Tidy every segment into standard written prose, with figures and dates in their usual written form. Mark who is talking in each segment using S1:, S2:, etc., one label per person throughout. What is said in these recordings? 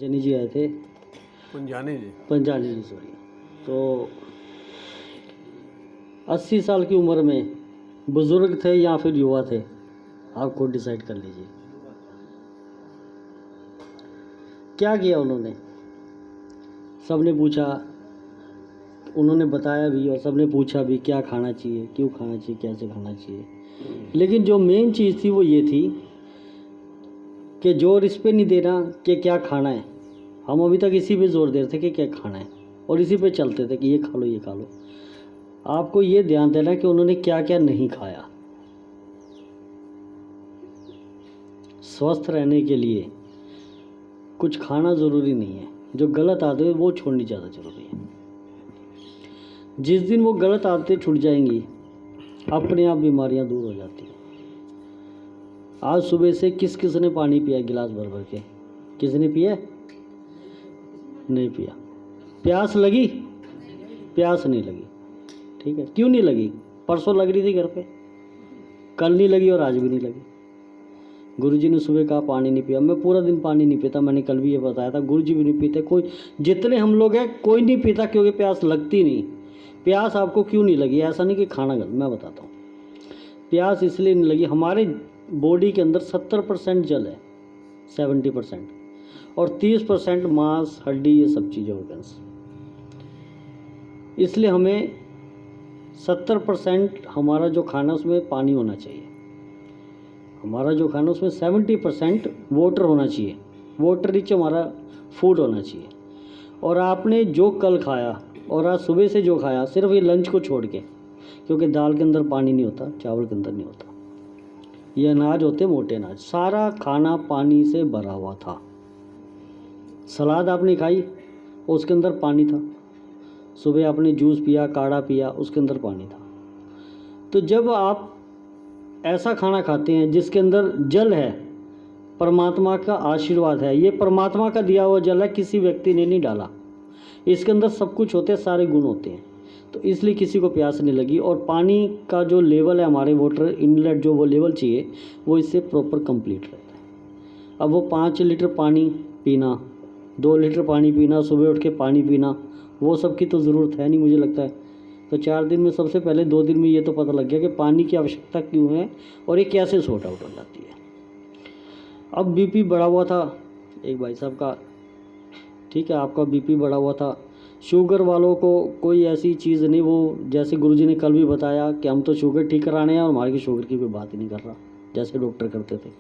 S1: जनी जी आए थे,
S2: पंजानी जी।
S1: सॉरी। तो 80 साल की उम्र में बुजुर्ग थे या फिर युवा थे, आप खुद डिसाइड कर लीजिए। क्या किया उन्होंने? सबने पूछा, उन्होंने बताया भी और सबने पूछा भी क्या खाना चाहिए, क्यों खाना चाहिए, कैसे खाना चाहिए। लेकिन जो मेन चीज़ थी वो ये थी कि जोर इस पे नहीं देना कि क्या खाना है। हम अभी तक इसी पे जोर दे रहे थे कि क्या खाना है और इसी पे चलते थे कि ये खा लो, ये खा लो। आपको ये ध्यान देना कि उन्होंने क्या क्या नहीं खाया। स्वस्थ रहने के लिए कुछ खाना ज़रूरी नहीं है, जो गलत आदतें हैं वो छोड़नी ज़्यादा ज़रूरी है। जिस दिन वो गलत आदतें छूट जाएंगी, अपने आप बीमारियां दूर हो जाती हैं। आज सुबह से किस किस ने पानी पिया गिलास भर भर के? किसने पिया? नहीं पिया। प्यास लगी? प्यास नहीं लगी। ठीक है, क्यों नहीं लगी? परसों लग रही थी घर पे, कल नहीं लगी और आज भी नहीं लगी। गुरुजी ने सुबह कहा पानी नहीं पिया। मैं पूरा दिन पानी नहीं पीता, मैंने कल भी ये बताया था। गुरुजी भी नहीं पीते, कोई जितने हम लोग हैं कोई नहीं पीता, क्योंकि प्यास लगती नहीं। प्यास आपको क्यों नहीं लगी? ऐसा नहीं कि खाना गलत, मैं बताता हूँ। प्यास इसलिए नहीं लगी, हमारे बॉडी के अंदर 70% जल है, 70%, और 30% मांस, हड्डी, ये सब चीज़ें ऑर्गन्स। इसलिए हमें 70% हमारा जो खाना उसमें पानी होना चाहिए। हमारा जो खाना उसमें 70% वाटर होना चाहिए। वाटर रिच हमारा फूड होना चाहिए। और आपने जो कल खाया और आज सुबह से जो खाया, सिर्फ ये लंच को छोड़ के, क्योंकि दाल के अंदर पानी नहीं होता, चावल के अंदर नहीं होता, ये अनाज होते मोटे अनाज, सारा खाना पानी से भरा हुआ था। सलाद आपने खाई, उसके अंदर पानी था। सुबह आपने जूस पिया, काढ़ा पिया, उसके अंदर पानी था। तो जब आप ऐसा खाना खाते हैं जिसके अंदर जल है, परमात्मा का आशीर्वाद है, ये परमात्मा का दिया हुआ जल है, किसी व्यक्ति ने नहीं डाला। इसके अंदर सब कुछ होते हैं, सारे गुण होते हैं। तो इसलिए किसी को प्यास नहीं लगी। और पानी का जो लेवल है, हमारे वाटर इनलेट जो वो लेवल चाहिए, वो इससे प्रॉपर कंप्लीट रहता है। अब वो 5 लीटर पानी पीना, 2 लीटर पानी पीना, सुबह उठ के पानी पीना, वो सब की तो ज़रूरत है नहीं मुझे लगता है। तो 4 दिन में, सबसे पहले 2 दिन में ये तो पता लग गया कि पानी की आवश्यकता क्यों है और ये कैसे सॉर्ट आउट हो जाती है। अब बीपी बढ़ा हुआ था एक भाई साहब का, ठीक है, आपका बीपी बढ़ा हुआ था। शुगर वालों को कोई ऐसी चीज़ नहीं, वो जैसे गुरुजी ने कल भी बताया कि हम तो शुगर ठीक कराने हैं और हमारे की शुगर की कोई बात ही नहीं कर रहा, जैसे डॉक्टर करते थे।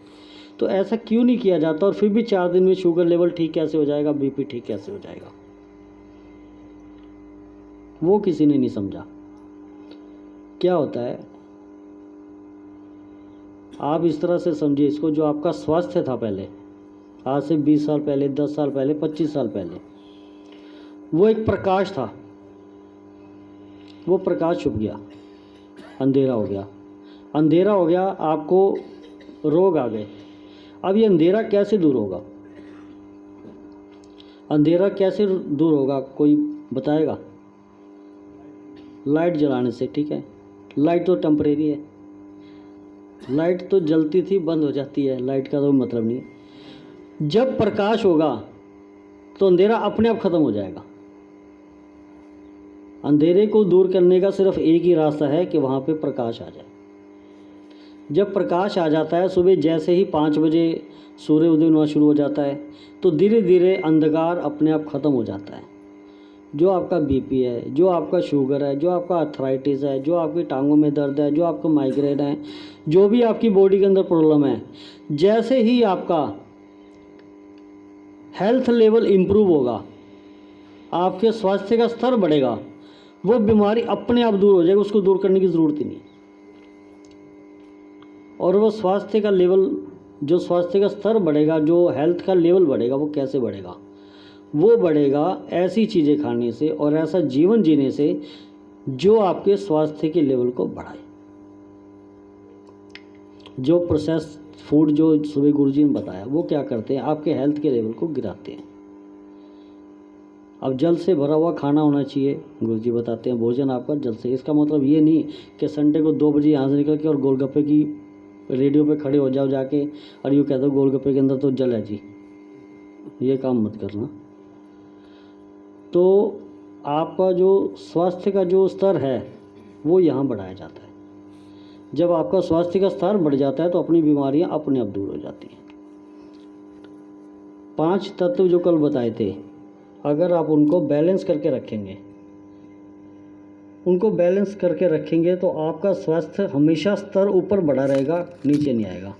S1: तो ऐसा क्यों नहीं किया जाता? और फिर भी 4 दिन में शुगर लेवल ठीक कैसे हो जाएगा, बीपी ठीक कैसे हो जाएगा? वो किसी ने नहीं समझा। क्या होता है, आप इस तरह से समझिए इसको, जो आपका स्वास्थ्य था पहले, आज से 20 साल पहले, 10 साल पहले, 25 साल पहले, वो एक प्रकाश था। वो प्रकाश छुप गया, अंधेरा हो गया। अंधेरा हो गया, आपको रोग आ गए। अब ये अंधेरा कैसे दूर होगा? अंधेरा कैसे दूर होगा, कोई बताएगा? लाइट जलाने से, ठीक है। लाइट तो टेम्परेरी है, लाइट तो जलती थी, बंद हो जाती है, लाइट का तो मतलब नहीं है। जब प्रकाश होगा तो अंधेरा अपने आप खत्म हो जाएगा। अंधेरे को दूर करने का सिर्फ एक ही रास्ता है कि वहाँ पे प्रकाश आ जाए। जब प्रकाश आ जाता है, सुबह जैसे ही 5 बजे सूर्य उदय होना शुरू हो जाता है, तो धीरे धीरे अंधकार अपने आप ख़त्म हो जाता है। जो आपका बीपी है, जो आपका शुगर है, जो आपका अर्थराइटिस है, जो आपकी टांगों में दर्द है, जो आपका माइग्रेन है, जो भी आपकी बॉडी के अंदर प्रॉब्लम है, जैसे ही आपका हेल्थ लेवल इम्प्रूव होगा, आपके स्वास्थ्य का स्तर बढ़ेगा, वो बीमारी अपने आप दूर हो जाएगी, उसको दूर करने की ज़रूरत ही नहीं। और वो स्वास्थ्य का लेवल, जो स्वास्थ्य का स्तर बढ़ेगा, जो हेल्थ का लेवल बढ़ेगा, वो कैसे बढ़ेगा? वो बढ़ेगा ऐसी चीज़ें खाने से और ऐसा जीवन जीने से जो आपके स्वास्थ्य के लेवल को बढ़ाए। जो प्रोसेस फूड जो सुबह गुरुजी ने बताया, वो क्या करते हैं, आपके हेल्थ के लेवल को गिराते हैं। अब जल से भरा हुआ खाना होना चाहिए, गुरुजी बताते हैं, भोजन आपका जल से। इसका मतलब ये नहीं कि संडे को 2 बजे यहाँ से निकल के और गोलगप्पे की रेडियो पे खड़े हो जाओ जाके और यूँ कहते हो गोलगप्पे के अंदर तो जल है जी। ये काम मत करना। तो आपका जो स्वास्थ्य का जो स्तर है वो यहाँ बढ़ाया जाता है। जब आपका स्वास्थ्य का स्तर बढ़ जाता है तो अपनी बीमारियाँ अपने आप दूर हो जाती हैं। 5 तत्व जो कल बताए थे, अगर आप उनको बैलेंस करके रखेंगे तो आपका स्वास्थ्य हमेशा स्तर ऊपर बढ़ा रहेगा, नीचे नहीं आएगा।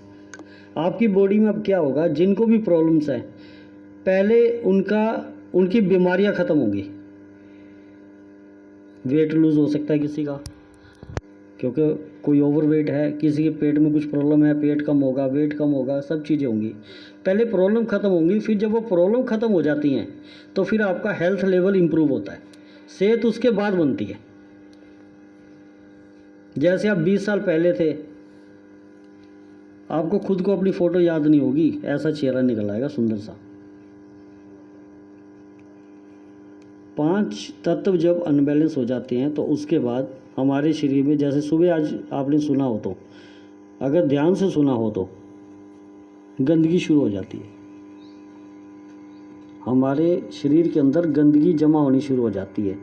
S1: आपकी बॉडी में अब क्या होगा, जिनको भी प्रॉब्लम्स हैं पहले उनकी बीमारियां ख़त्म होंगी। वेट लूज़ हो सकता है किसी का, क्योंकि कोई ओवरवेट है, किसी के पेट में कुछ प्रॉब्लम है, पेट कम होगा, वेट कम होगा, सब चीज़ें होंगी। पहले प्रॉब्लम ख़त्म होंगी, फिर जब वो प्रॉब्लम ख़त्म हो जाती हैं तो फिर आपका हेल्थ लेवल इम्प्रूव होता है। सेहत उसके बाद बनती है। जैसे आप 20 साल पहले थे, आपको खुद को अपनी फ़ोटो याद नहीं होगी, ऐसा चेहरा निकल आएगा सुंदर सा। 5 तत्व जब अनबैलेंस हो जाते हैं तो उसके बाद हमारे शरीर में, जैसे सुबह आज आपने सुना हो तो, अगर ध्यान से सुना हो तो, गंदगी शुरू हो जाती है। हमारे शरीर के अंदर गंदगी जमा होनी शुरू हो जाती है।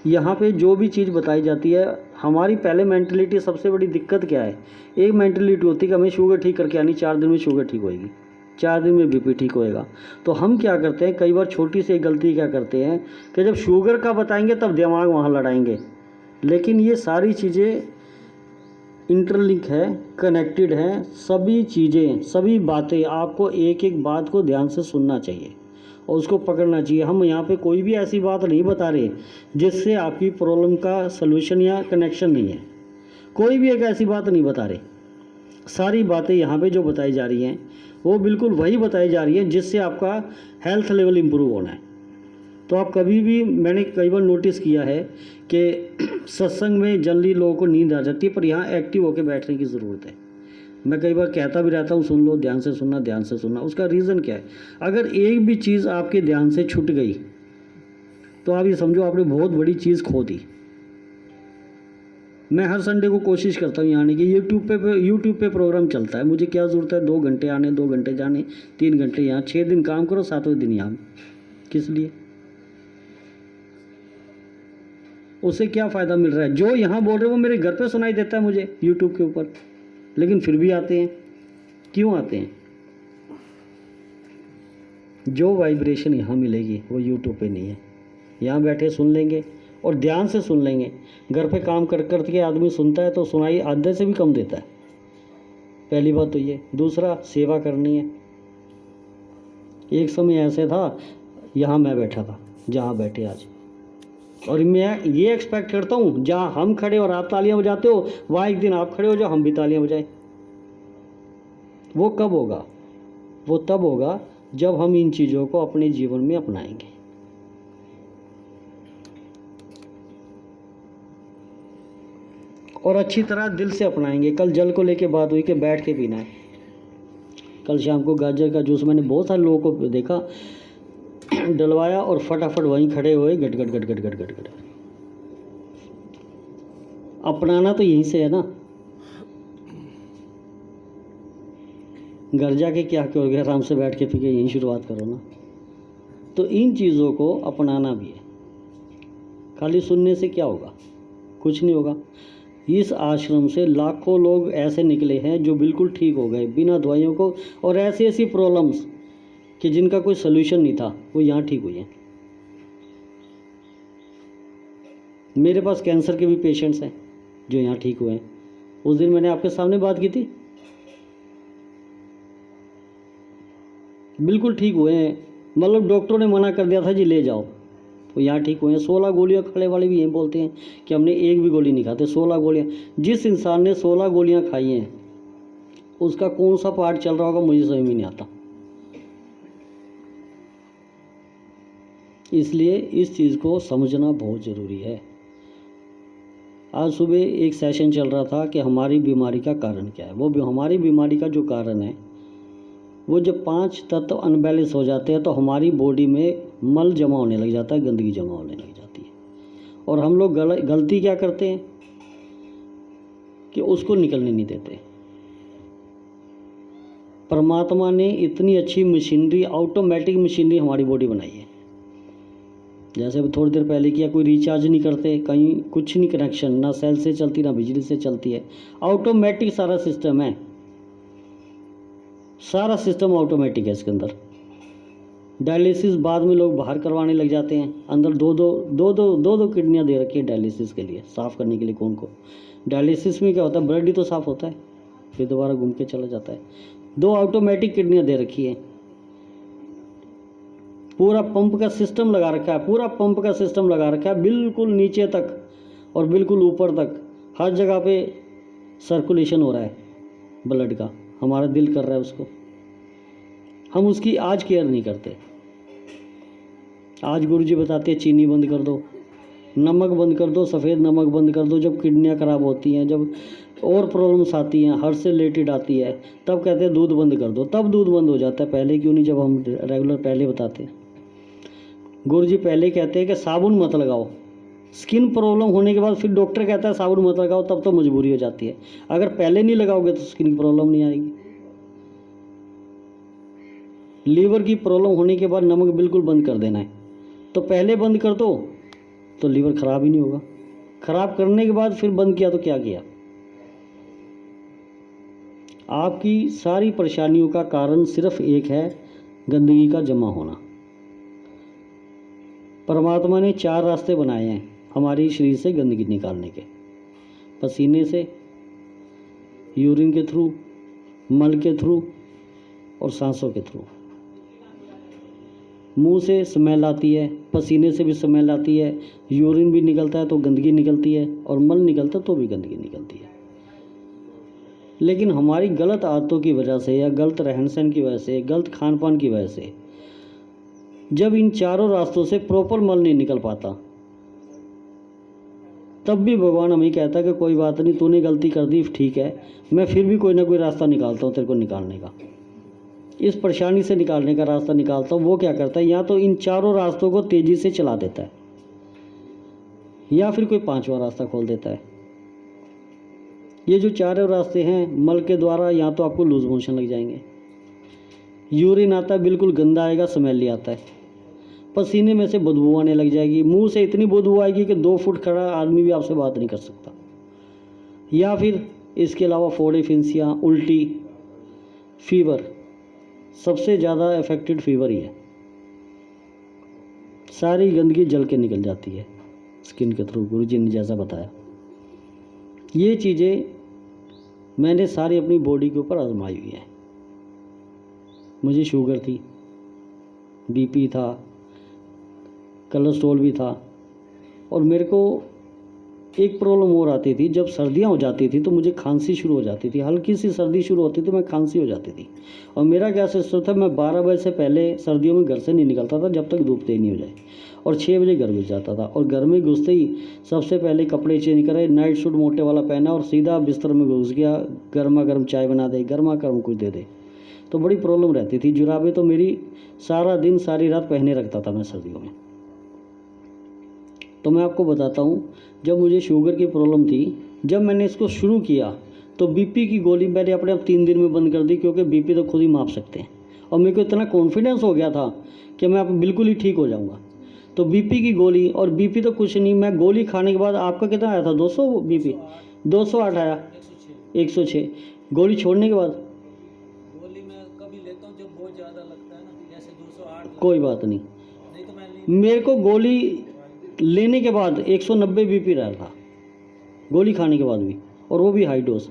S1: यहाँ पे जो भी चीज़ बताई जाती है, हमारी पहले मेंटलिटी, सबसे बड़ी दिक्कत क्या है, एक मेंटलिटी होती है कि हमें शुगर ठीक करके आनी, 4 दिन में शुगर ठीक होएगी, 4 दिन में बीपी ठीक होएगा। तो हम क्या करते हैं, कई बार छोटी सी गलती क्या करते हैं कि जब शुगर का बताएंगे तब दिमाग वहाँ लड़ाएंगे। लेकिन ये सारी चीज़ें इंटरलिंक है, कनेक्टेड हैं। सभी चीज़ें, सभी बातें, आपको एक एक बात को ध्यान से सुनना चाहिए और उसको पकड़ना चाहिए। हम यहाँ पे कोई भी ऐसी बात नहीं बता रहे जिससे आपकी प्रॉब्लम का सलूशन या कनेक्शन नहीं है। कोई भी एक ऐसी बात नहीं बता रहे। सारी बातें यहाँ पे जो बताई जा रही हैं वो बिल्कुल वही बताई जा रही है जिससे आपका हेल्थ लेवल इम्प्रूव होना है। तो आप कभी भी, मैंने कई बार नोटिस किया है कि सत्संग में जनरली लोगों को नींद आ जाती है, पर यहाँ एक्टिव होकर बैठने की ज़रूरत है। मैं कई बार कहता भी रहता हूँ, सुन लो, ध्यान से सुनना, ध्यान से सुनना। उसका रीज़न क्या है, अगर एक भी चीज़ आपके ध्यान से छूट गई तो आप ये समझो आपने बहुत बड़ी चीज़ खो दी। मैं हर संडे को कोशिश करता हूँ यहाँ आने की। यूट्यूब पे प्रोग्राम चलता है, मुझे क्या ज़रूरत है 2 घंटे आने, 2 घंटे जाने, 3 घंटे यहाँ, 6 दिन काम करो, 7वें दिन यहाँ। किस लिए? उससे क्या फ़ायदा मिल रहा है? जो यहाँ बोल रहे हो वो मेरे घर पे सुनाई देता है मुझे यूट्यूब के ऊपर, लेकिन फिर भी आते हैं। क्यों आते हैं? जो वाइब्रेशन यहाँ मिलेगी वो यूट्यूब पे नहीं है। यहाँ बैठे सुन लेंगे और ध्यान से सुन लेंगे। घर पे काम कर के आदमी सुनता है तो सुनाई आधे से भी कम देता है। पहली बात तो ये। दूसरा, सेवा करनी है। एक समय ऐसे था, यहाँ मैं बैठा था जहाँ बैठे आज, और मैं ये एक्सपेक्ट करता हूँ जहाँ हम खड़े और आप तालियां बजाते हो वहाँ एक दिन आप खड़े हो जाओ, हम भी तालियां बजाएं। वो कब होगा? वो तब होगा जब हम इन चीज़ों को अपने जीवन में अपनाएंगे। और अच्छी तरह दिल से अपनाएंगे। कल जल को लेके बात हुई कि बैठ के पीना है। कल शाम को गाजर का जूस मैंने बहुत सारे लोगों को देखा, डलवाया और फटाफट वहीं खड़े हुए, गट गट गट गट गट गट गट। अपनाना तो यहीं से है ना। घर जाके क्या करोगे, आराम से बैठ के पी के यहीं शुरुआत करो ना। तो इन चीज़ों को अपनाना भी है। खाली सुनने से क्या होगा? कुछ नहीं होगा। इस आश्रम से लाखों लोग ऐसे निकले हैं जो बिल्कुल ठीक हो गए बिना दवाइयों को, और ऐसी ऐसी प्रॉब्लम्स कि जिनका कोई सलूशन नहीं था वो यहाँ ठीक हुई हैं। मेरे पास कैंसर के भी पेशेंट्स हैं जो यहाँ ठीक हुए हैं। उस दिन मैंने आपके सामने बात की थी, बिल्कुल ठीक हुए हैं। मतलब डॉक्टरों ने मना कर दिया था जी ले जाओ, वो यहाँ ठीक हुए हैं। 16 गोलियाँ खाने वाले भी यही बोलते हैं कि हमने एक भी गोली नहीं खाते, 16 गोलियाँ। जिस इंसान ने 16 गोलियाँ खाई हैं उसका कौन सा पार्ट चल रहा होगा मुझे समझ में नहीं आता। इसलिए इस चीज़ को समझना बहुत ज़रूरी है। आज सुबह एक सेशन चल रहा था कि हमारी बीमारी का कारण क्या है। वो हमारी बीमारी का जो कारण है वो जब 5 तत्व अनबैलेंस हो जाते हैं तो हमारी बॉडी में मल जमा होने लग जाता है, गंदगी जमा होने लग जाती है। और हम लोग गलती क्या करते हैं कि उसको निकलने नहीं देते। परमात्मा ने इतनी अच्छी मशीनरी, ऑटोमेटिक मशीनरी हमारी बॉडी बनाई है। जैसे अब थोड़ी देर पहले किया, कोई रिचार्ज नहीं करते, कहीं कुछ नहीं कनेक्शन, ना सेल से चलती ना बिजली से चलती है, ऑटोमेटिक सारा सिस्टम है, सारा सिस्टम ऑटोमेटिक है इसके अंदर। डायलिसिस बाद में लोग बाहर करवाने लग जाते हैं, अंदर दो किडनियाँ दे रखी है डायलिसिस के लिए, साफ़ करने के लिए खून को। डायलिसिस में क्या होता है, ब्लड ही तो साफ़ होता है, फिर दोबारा घूम के चला जाता है। 2 ऑटोमेटिक किडनियाँ दे रखी है, पूरा पंप का सिस्टम लगा रखा है, पूरा पंप का सिस्टम लगा रखा है, बिल्कुल नीचे तक और बिल्कुल ऊपर तक, हर जगह पे सर्कुलेशन हो रहा है ब्लड का। हमारा दिल कर रहा है उसको, हम उसकी आज केयर नहीं करते। आज गुरुजी बताते हैं चीनी बंद कर दो, नमक बंद कर दो, सफ़ेद नमक बंद कर दो। जब किडनियाँ ख़राब होती हैं, जब और प्रॉब्लम्स आती हैं, हार्ट से रिलेटेड आती है, तब कहते हैं दूध बंद कर दो, तब दूध बंद हो जाता है। पहले क्यों नहीं, जब हम रेगुलर पहले बताते हैं। गुरुजी पहले कहते हैं कि साबुन मत लगाओ, स्किन प्रॉब्लम होने के बाद फिर डॉक्टर कहता है साबुन मत लगाओ, तब तो मजबूरी हो जाती है। अगर पहले नहीं लगाओगे तो स्किन की प्रॉब्लम नहीं आएगी। लीवर की प्रॉब्लम होने के बाद नमक बिल्कुल बंद कर देना है, तो पहले बंद कर दो तो लीवर ख़राब ही नहीं होगा। ख़राब करने के बाद फिर बंद किया तो क्या किया। आपकी सारी परेशानियों का कारण सिर्फ एक है, गंदगी का जमा होना। परमात्मा ने 4 रास्ते बनाए हैं हमारे शरीर से गंदगी निकालने के, पसीने से, यूरिन के थ्रू, मल के थ्रू और सांसों के थ्रू। मुंह से स्मेल आती है, पसीने से भी स्मेल आती है, यूरिन भी निकलता है तो गंदगी निकलती है, और मल निकलता है तो भी गंदगी निकलती है। लेकिन हमारी गलत आदतों की वजह से या गलत रहन सहन की वजह से, गलत खान पान की वजह से, जब इन चारों रास्तों से प्रॉपर मल नहीं निकल पाता, तब भी भगवान हमें कहता है कि कोई बात नहीं, तूने गलती कर दी, ठीक है, मैं फिर भी कोई ना कोई रास्ता निकालता हूँ तेरे को निकालने का, इस परेशानी से निकालने का रास्ता निकालता हूँ। वो क्या करता है, या तो इन चारों रास्तों को तेज़ी से चला देता है, या फिर कोई 5वां रास्ता खोल देता है। ये जो चारों रास्ते हैं, मल के द्वारा या तो आपको लूज मोशन लग जाएंगे, यूरिन आता है बिल्कुल गंदा आएगा, स्मेल आता है, पसीने में से बदबू आने लग जाएगी, मुंह से इतनी बदबू आएगी कि 2 फुट खड़ा आदमी भी आपसे बात नहीं कर सकता, या फिर इसके अलावा फोड़े, फिंसियाँ, उल्टी, फीवर। सबसे ज़्यादा इफेक्टेड फीवर ही है। सारी गंदगी जल के निकल जाती है स्किन के थ्रू, गुरुजी ने जैसा बताया। ये चीज़ें मैंने सारी अपनी बॉडी के ऊपर आजमाई हुई हैं। मुझे शुगर थी, बीपी था, कोलेस्ट्रॉल भी था, और मेरे को एक प्रॉब्लम और आती थी, जब सर्दियाँ हो जाती थी तो मुझे खांसी शुरू हो जाती थी, हल्की सी सर्दी शुरू होती थी, मैं खांसी हो जाती थी। और मेरा क्या सिस्टम था, मैं 12 बजे से पहले सर्दियों में घर से नहीं निकलता था जब तक धूप तेज नहीं हो जाए, और 6 बजे घर घुस जाता था, और घर में घुसते ही सबसे पहले कपड़े चेंज करे, नाइट सूट मोटे वाला पहना और सीधा बिस्तर में घुस गया, गर्मा गर्म चाय बना दे, गर्मा गर्म कुछ दे दे। तो बड़ी प्रॉब्लम रहती थी। जुराबें तो मेरी सारा दिन सारी रात पहने रखता था मैं सर्दियों में। तो मैं आपको बताता हूँ, जब मुझे शुगर की प्रॉब्लम थी, जब मैंने इसको शुरू किया तो बीपी की गोली मैंने अपने आप 3 दिन में बंद कर दी, क्योंकि बीपी तो खुद ही माप सकते हैं, और मेरे को इतना कॉन्फिडेंस हो गया था कि मैं अब बिल्कुल ही ठीक हो जाऊँगा। तो बीपी की गोली, और बीपी तो कुछ नहीं, मैं गोली खाने के बाद, आपका कितना आया था, 200 बीपी, 208 आया, 106 गोली छोड़ने के बाद।
S3: गोली मैं कभी लेता हूँ जब बहुत ज़्यादा लगता है ना, जैसे 208।
S1: कोई बात नहीं,
S3: नहीं तो मैं
S1: मेरे को गोली लेने के बाद 190 बीपी रहा था, गोली खाने के बाद भी, और वो भी हाई डोज।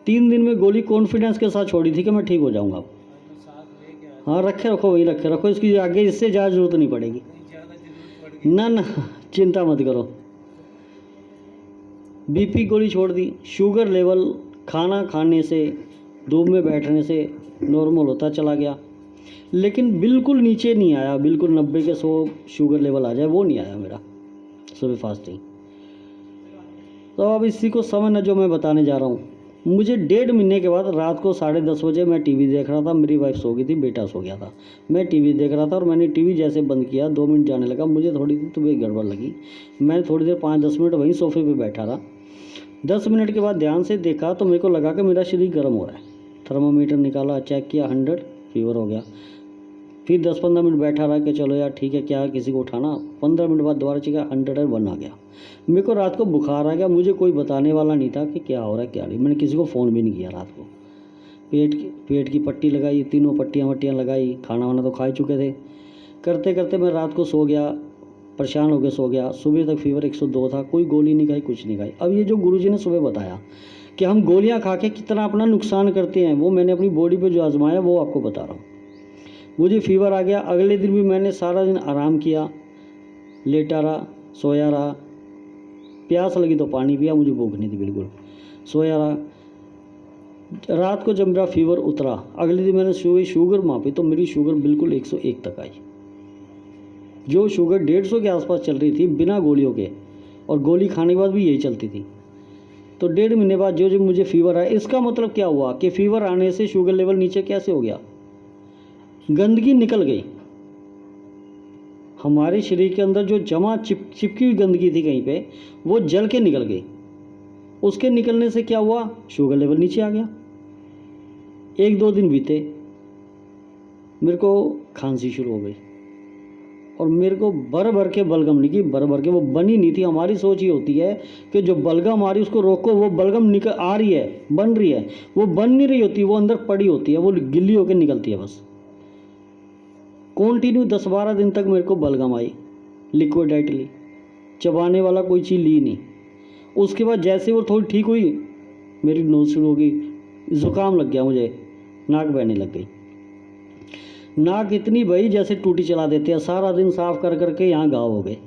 S1: 3 दिन में गोली कॉन्फिडेंस के साथ छोड़ी थी कि मैं ठीक हो जाऊंगा अब।
S3: साथ लेके आया,
S1: हाँ रखे रखो, वही रखे रखो, इसकी आगे इससे ज़्यादा जरूरत नहीं पड़ेगी।
S3: ज़्यादा जरूरत पड़
S1: ना ना, चिंता मत करो। बीपी गोली छोड़ दी, शुगर लेवल खाना खाने से, धूप में बैठने से नॉर्मल होता चला गया, लेकिन बिल्कुल नीचे नहीं आया, बिल्कुल 90 के 100 शुगर लेवल आ जाए, वो नहीं आया मेरा सुबह फास्टिंग। तो अब इसी को समझना जो मैं बताने जा रहा हूँ। मुझे 1.5 महीने के बाद रात को 10:30 बजे मैं टीवी देख रहा था, मेरी वाइफ सो गई थी, बेटा सो गया था, मैं टीवी देख रहा था, और मैंने टीवी जैसे बंद किया 2 मिनट जाने लगा, मुझे थोड़ी सी तबीयत गड़बड़ लगी। मैं थोड़ी देर 5-10 मिनट वहीं सोफे पे बैठा रहा। 10 मिनट के बाद ध्यान से देखा तो मेरे को लगा कि मेरा शरीर गर्म हो रहा है, थर्मामीटर निकाला, चेक किया, 100 फीवर हो गया। फिर 10-15 मिनट बैठा रहा कि चलो यार ठीक है, क्या किसी को उठाना। 15 मिनट बाद दोबारा चेक किया, 101 आ गया। मेरे को रात को बुखार आ गया, मुझे कोई बताने वाला नहीं था कि क्या हो रहा है क्या नहीं। मैंने किसी को फ़ोन भी नहीं किया रात को। पेट की पट्टी लगाई, तीनों पट्टियाँ लगाई, खाना वाना तो खा ही चुके थे। करते करते मैं रात को सो गया, परेशान होकर सो गया। सुबह तक फीवर 102 था, कोई गोली नहीं खाई, कुछ नहीं खाई। अब ये जो गुरुजी ने सुबह बताया कि हम गोलियां खा के कितना अपना नुकसान करते हैं, वो मैंने अपनी बॉडी पे जो आजमाया वो आपको बता रहा हूँ। मुझे फीवर आ गया, अगले दिन भी मैंने सारा दिन आराम किया, लेटा रहा, सोया रहा। प्यास लगी तो पानी पिया, मुझे भूख नहीं थी बिल्कुल, सोया रहा। रात को जब मेरा फीवर उतरा, अगले दिन मैंने सुबह शुगर मापी तो मेरी शुगर बिल्कुल 101 तक आई। जो शुगर 150 के आसपास चल रही थी बिना गोलियों के, और गोली खाने के बाद भी यही चलती थी। तो 1.5 महीने बाद जो मुझे फीवर आया, इसका मतलब क्या हुआ कि फीवर आने से शुगर लेवल नीचे कैसे हो गया? गंदगी निकल गई। हमारे शरीर के अंदर जो जमा चिपकी हुई गंदगी थी कहीं पे, वो जल के निकल गई। उसके निकलने से क्या हुआ? शुगर लेवल नीचे आ गया। 1-2 दिन बीते, मेरे को खांसी शुरू हो गई, और मेरे को भर भर के बलगम नहीं की, भर भर के, वो बनी नहीं थी। हमारी सोच ये होती है कि जो बलगम आ रही है उसको रोको, वो बलगम निकल आ रही है, बन रही है, वो बन नहीं रही होती, वो अंदर पड़ी होती है, वो गिल्ली होकर निकलती है बस। कंटिन्यू 10-12 दिन तक मेरे को बलगम आई, लिक्विड डाइट ली, चबाने वाला कोई चीज़ ली नहीं। उसके बाद जैसे वो थोड़ी ठीक हुई, मेरी नोज़ शुरू हो गई, ज़ुकाम लग गया मुझे, नाक बहने लग गई। नाक इतनी बही जैसे टूटी चला देते हैं, सारा दिन साफ कर करके यहाँ घाव हो गए।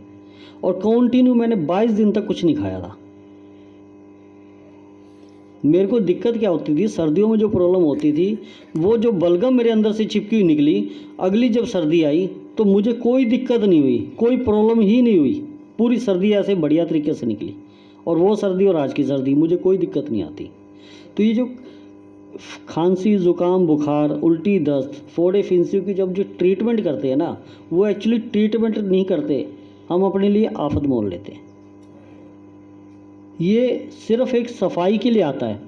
S1: और कंटिन्यू मैंने 22 दिन तक कुछ नहीं खाया था। मेरे को दिक्कत क्या होती थी, सर्दियों में जो प्रॉब्लम होती थी, वो जो बलगम मेरे अंदर से चिपकी हुई निकली, अगली जब सर्दी आई तो मुझे कोई दिक्कत नहीं हुई, कोई प्रॉब्लम ही नहीं हुई। पूरी सर्दी ऐसे बढ़िया तरीके से निकली, और वो सर्दी और आज की सर्दी मुझे कोई दिक्कत नहीं आती। तो ये जो खांसी, ज़ुकाम, बुखार, उल्टी, दस्त, फोड़े, फिंसियों की जब जो ट्रीटमेंट करते हैं ना, वो एक्चुअली ट्रीटमेंट नहीं करते, हम अपने लिए आफत मोल लेते हैं। ये सिर्फ एक सफाई के लिए आता है,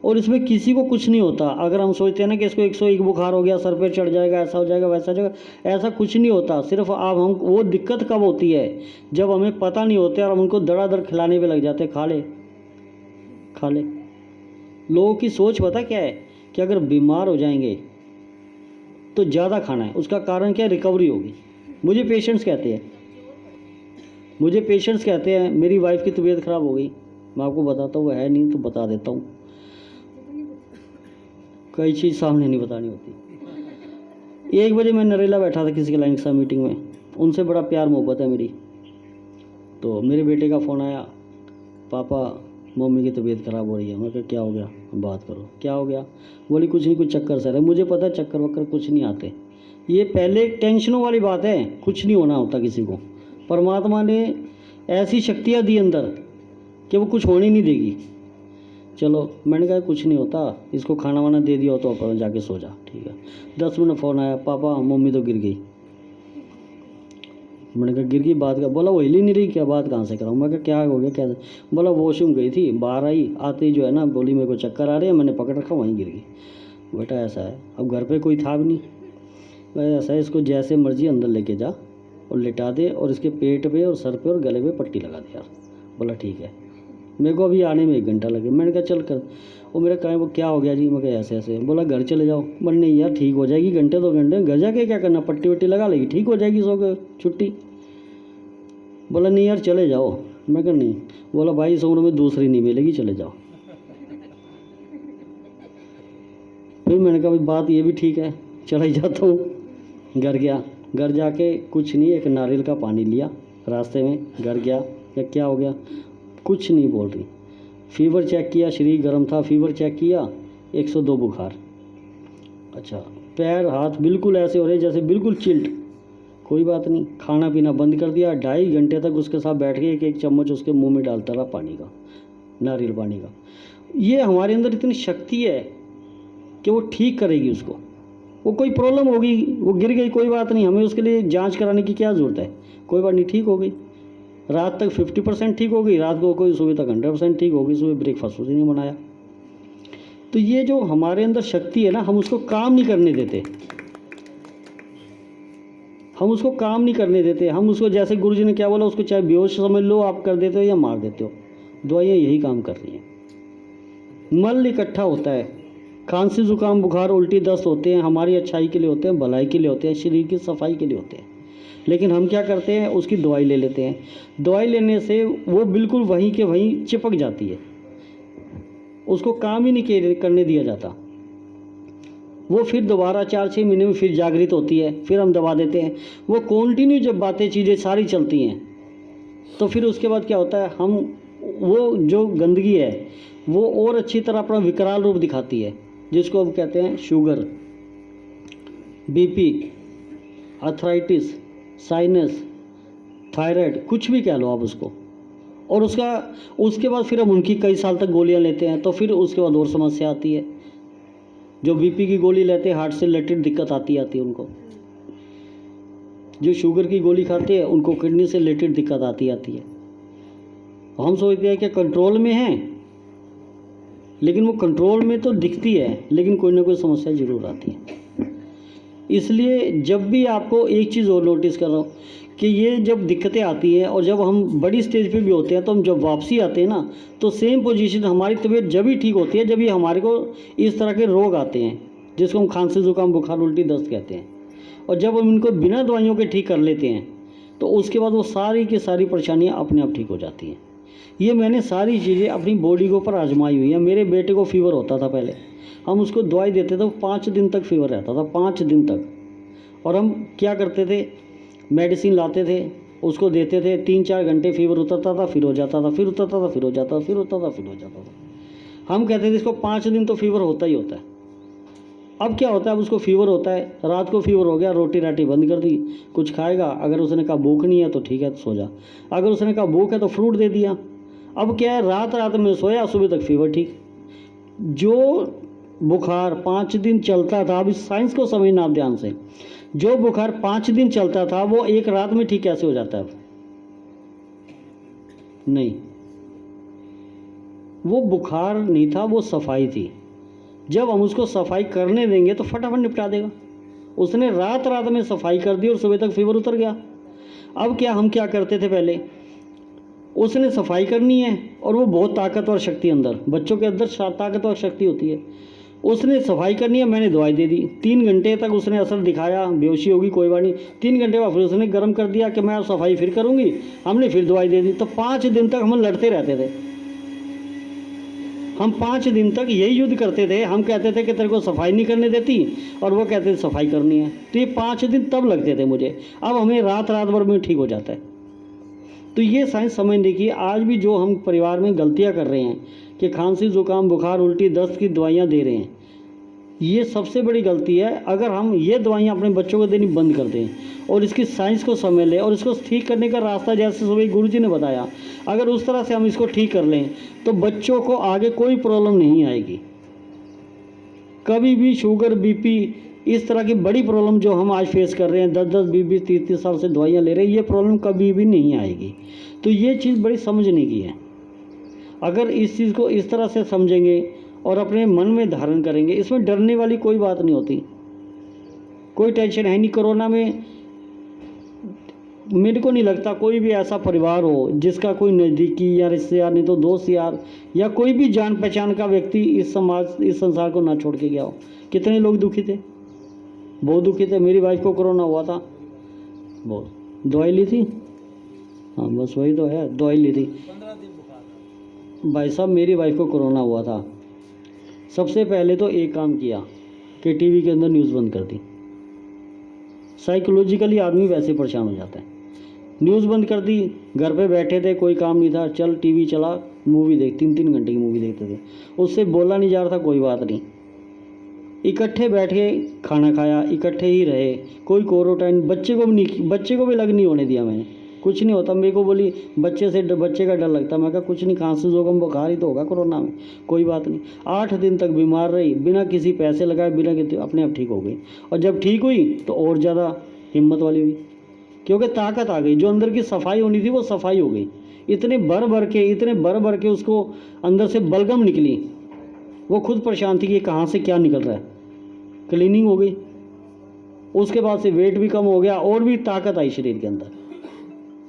S1: और इसमें किसी को कुछ नहीं होता। अगर हम सोचते हैं ना कि इसको 101 बुखार हो गया, सर पे चढ़ जाएगा, ऐसा हो जाएगा, वैसा हो जाएगा, ऐसा कुछ नहीं होता। सिर्फ आप हम वो दिक्कत कब होती है, जब हमें पता नहीं होता और हम उनको दड़ादड़ खिलाने पे लग जाते, खा ले खा ले। लोगों की सोच पता क्या है कि अगर बीमार हो जाएंगे तो ज़्यादा खाना है। उसका कारण क्या है? रिकवरी होगी। मुझे पेशेंट्स कहते हैं मेरी वाइफ की तबीयत ख़राब हो गई, मैं आपको बताता हूँ, वो है नहीं तो बता देता हूँ, कई चीज़ सामने नहीं बतानी होती। 1 बजे मैं नरेला बैठा था किसी क्लाइंट के साथ मीटिंग में, उनसे बड़ा प्यार मोहब्बत है मेरी। तो मेरे बेटे का फ़ोन आया, पापा मम्मी की तबीयत ख़राब हो रही है। मैं कहा क्या हो गया, बात करो, क्या हो गया? बोली कुछ नहीं, कुछ चक्कर सर है। मुझे पता है चक्कर वक्कर कुछ नहीं आते, ये पहले टेंशनों वाली बात है, कुछ नहीं होना होता किसी को। परमात्मा ने ऐसी शक्तियाँ दी अंदर कि वो कुछ होने नहीं देगी। चलो मैंने कहा कुछ नहीं होता, इसको खाना वाना दे दिया हो तो अपन जाके सो जा, ठीक है। 10 मिनट फ़ोन आया, पापा मम्मी तो गिर गई। मैंने कहा गिर गई, बात का? बोला वो हिल ही नहीं रही, क्या बात कहाँ से कराऊँ? मैं कहा क्या हो गया, क्या? बोला वॉशरूम गई थी, बाहर आई, आते ही जो है ना बोली मेरे को चक्कर आ रहे हैं, मैंने पकड़ रखा, वहीं गिर गई। बेटा ऐसा है, अब घर पे कोई था भी नहीं, मैं ऐसा है, इसको जैसे मर्जी अंदर लेके जा और लिटा दे, और इसके पेट पे और सर पे और गले पे पट्टी लगा दे यार। बोला ठीक है। मेरे को अभी आने में 1 घंटा लगे। मैंने कहा चल कर। वो मेरे कहा वो क्या हो गया जी? मैं कहा ऐसे ऐसे। बोला घर चले जाओ। बोला नहीं यार ठीक हो जाएगी, घंटे 2 घंटे, घर जाके क्या करना, पट्टी वट्टी लगा लेगी, ठीक हो जाएगी, सो के छुट्टी। बोला नहीं यार चले जाओ। मैं कहा नहीं। बोला भाई इस उम्र में दूसरी नहीं मिलेगी, चले जाओ। फिर मैंने कहा भाई बात ये भी ठीक है, चला ही जाता हूँ। घर गया, घर जाके कुछ नहीं, एक नारियल का पानी लिया रास्ते में, घर गया, या क्या हो गया, कुछ नहीं बोल रही। फीवर चेक किया, शरीर गर्म था, फीवर चेक किया, 102 बुखार। अच्छा, पैर हाथ बिल्कुल ऐसे हो रहे जैसे बिल्कुल चिल्ड। कोई बात नहीं, खाना पीना बंद कर दिया। 2.5 घंटे तक उसके साथ बैठ के एक चम्मच उसके मुंह में डालता रहा पानी का, नारियल पानी का। ये हमारे अंदर इतनी शक्ति है कि वो ठीक करेगी उसको। वो कोई प्रॉब्लम होगी, वो गिर गई, कोई बात नहीं, हमें उसके लिए जांच कराने की क्या ज़रूरत है, कोई बात नहीं, ठीक हो गई। रात तक 50% ठीक हो गई, रात को कोई सुबह तक 100% ठीक हो गई। सुबह ब्रेकफास्ट उसी ने बनाया। तो ये जो हमारे अंदर शक्ति है ना, हम उसको काम नहीं करने देते, हम उसको काम नहीं करने देते। हम उसको, जैसे गुरुजी ने क्या बोला, उसको चाहे बेहोश समझ लो आप, कर देते हो या मार देते हो। दवाइयाँ यही काम कर रही हैं। मल इकट्ठा होता है, खांसी जुकाम बुखार उल्टी दस्त होते हैं, हमारी अच्छाई के लिए होते हैं, भलाई के लिए होते हैं, शरीर की सफाई के लिए होते हैं। लेकिन हम क्या करते हैं, उसकी दवाई ले लेते हैं। दवाई लेने से वो बिल्कुल वहीं के वहीं चिपक जाती है, उसको काम ही नहीं करने दिया जाता। वो फिर दोबारा 4-6 महीने में फिर जागृत होती है, फिर हम दबा देते हैं। वो कंटिन्यू जब बातें चीज़ें सारी चलती हैं, तो फिर उसके बाद क्या होता है, हम वो जो गंदगी है वो और अच्छी तरह अपना विकराल रूप दिखाती है, जिसको हम कहते हैं sugar, BP, arthritis, sinus, thyroid, कुछ भी कह लो आप उसको। और उसके बाद फिर हम उनकी कई साल तक गोलियां लेते हैं, तो फिर उसके बाद और समस्या आती है। जो बीपी की गोली लेते हैं, हार्ट से रिलेटेड दिक्कत आती है उनको। जो शुगर की गोली खाते हैं, उनको किडनी से रिलेटेड दिक्कत आती है। हम सोचते हैं कि कंट्रोल में है, लेकिन वो कंट्रोल में तो दिखती है, लेकिन कोई ना कोई समस्या जरूर आती है। इसलिए जब भी आपको एक चीज़ और नोटिस कर रहा हूँ कि ये जब दिक्कतें आती हैं और जब हम बड़ी स्टेज पे भी होते हैं, तो हम जब वापसी आते हैं ना, तो सेम पोजीशन, हमारी तबीयत जब भी ठीक होती है जब ये हमारे को इस तरह के रोग आते हैं, जिसको हम खांसी जुकाम बुखार उल्टी दस्त कहते हैं। और जब हम इनको बिना दवाइयों के ठीक कर लेते हैं, तो उसके बाद वो सारी की सारी परेशानियाँ अपने आप ठीक हो जाती हैं। ये मैंने सारी चीज़ें अपनी बॉडी के ऊपर आजमाई हुई हैं। मेरे बेटे को फीवर होता था पहले, हम उसको दवाई देते थे, 5 दिन तक फीवर रहता था, 5 दिन तक। और हम क्या करते थे, मेडिसिन लाते थे, उसको देते थे, 3-4 घंटे फीवर उतरता था, फिर हो जाता था, फिर उतरता था, फिर हो जाता था, फिर उतरता था, फिर हो जाता था। हम कहते थे इसको 5 दिन तो फीवर होता ही होता है। अब क्या होता है, अब उसको फीवर होता है, रात को फीवर हो गया, रोटी राटी बंद कर दी, कुछ खाएगा, अगर उसने कहा भूख नहीं है तो ठीक है, तो सो जा, अगर उसने कहा भूख है तो फ्रूट दे दिया। अब क्या है, रात में सोया, सुबह तक फीवर ठीक। जो बुखार 5 दिन चलता था, अब इस साइंस को समझना आप ध्यान से, जो बुखार 5 दिन चलता था वो एक रात में ठीक कैसे हो जाता है? नहीं, वो बुखार नहीं था, वो सफाई थी। जब हम उसको सफाई करने देंगे तो फटाफट निपटा देगा। उसने रात में सफाई कर दी और सुबह तक फीवर उतर गया। अब क्या, हम क्या करते थे पहले, उसने सफाई करनी है और वो बहुत ताकतवर शक्ति, अंदर बच्चों के अंदर ताकतवर शक्ति होती है, उसने सफाई करनी है, मैंने दवाई दे दी, 3 घंटे तक उसने असर दिखाया, बेहोशी होगी कोई बात नहीं, 3 घंटे बाद फिर उसने गर्म कर दिया कि मैं अब सफाई फिर करूंगी, हमने फिर दवाई दे दी। तो 5 दिन तक हम लड़ते रहते थे, हम 5 दिन तक यही युद्ध करते थे। हम कहते थे कि तेरे को सफाई नहीं करने देती, और वो कहते थे सफाई करनी है। तो ये 5 दिन तब लगते थे मुझे, अब हमें रात भर में ठीक हो जाता है। तो ये साइंस समझने की, आज भी जो हम परिवार में गलतियां कर रहे हैं कि खांसी जुकाम बुखार उल्टी दस्त की दवाइयाँ दे रहे हैं, ये सबसे बड़ी गलती है। अगर हम ये दवाइयाँ अपने बच्चों को देनी बंद कर दें और इसकी साइंस को समझ लें और इसको ठीक करने का रास्ता, जैसे सुबह गुरुजी ने बताया, अगर उस तरह से हम इसको ठीक कर लें तो बच्चों को आगे कोई प्रॉब्लम नहीं आएगी। कभी भी शुगर बीपी इस तरह की बड़ी प्रॉब्लम जो हम आज फेस कर रहे हैं, 10-10 20-20 30-30 साल से दवाइयाँ ले रहे हैं, ये प्रॉब्लम कभी भी नहीं आएगी। तो ये चीज़ बड़ी समझने की है। अगर इस चीज़ को इस तरह से समझेंगे और अपने मन में धारण करेंगे, इसमें डरने वाली कोई बात नहीं होती, कोई टेंशन है नहीं। कोरोना में मेरे को नहीं लगता कोई भी ऐसा परिवार हो जिसका कोई नज़दीकी या रिश्तेदार, नहीं तो दोस्त यार या कोई भी जान पहचान का व्यक्ति इस संसार को ना छोड़ के गया हो। कितने लोग दुखी थे, बहुत दुखी थे। मेरी वाइफ को कोरोना हुआ था, बहुत दवाई ली थी, हाँ बस वही तो है, दवाई ली थी।
S3: 15 दिन बुखार था
S1: भाई साहब, मेरी वाइफ को कोरोना हुआ था, सबसे पहले तो एक काम किया कि टीवी के अंदर न्यूज़ बंद कर दी। साइकोलॉजिकली आदमी वैसे परेशान हो जाता है। न्यूज़ बंद कर दी, घर पे बैठे थे, कोई काम नहीं था, चल टीवी चला, मूवी देख, 3-3 घंटे की मूवी देखते थे, उससे बोला नहीं जा रहा था, कोई बात नहीं। इकट्ठे बैठ के खाना खाया, इकट्ठे ही रहे, कोई क्वारंटाइन, बच्चे को भी लग नहीं होने दिया मैंने, कुछ नहीं होता। मेरे को बोली बच्चे का डर लगता, मैं कहा कुछ नहीं, खांसी जुकाम बुखार ही तो होगा कोरोना में, कोई बात नहीं। 8 दिन तक बीमार रही, बिना किसी पैसे लगाए, बिना किसी, अपने आप ठीक हो गई। और जब ठीक हुई तो और ज़्यादा हिम्मत वाली हुई, क्योंकि ताकत आ गई, जो अंदर की सफाई होनी थी वो सफाई हो गई। इतने भर भर के उसको अंदर से बलगम निकली वो खुद परेशान थी कि कहाँ से क्या निकल रहा है। क्लीनिंग हो गई, उसके बाद से वेट भी कम हो गया और भी ताकत आई शरीर के अंदर,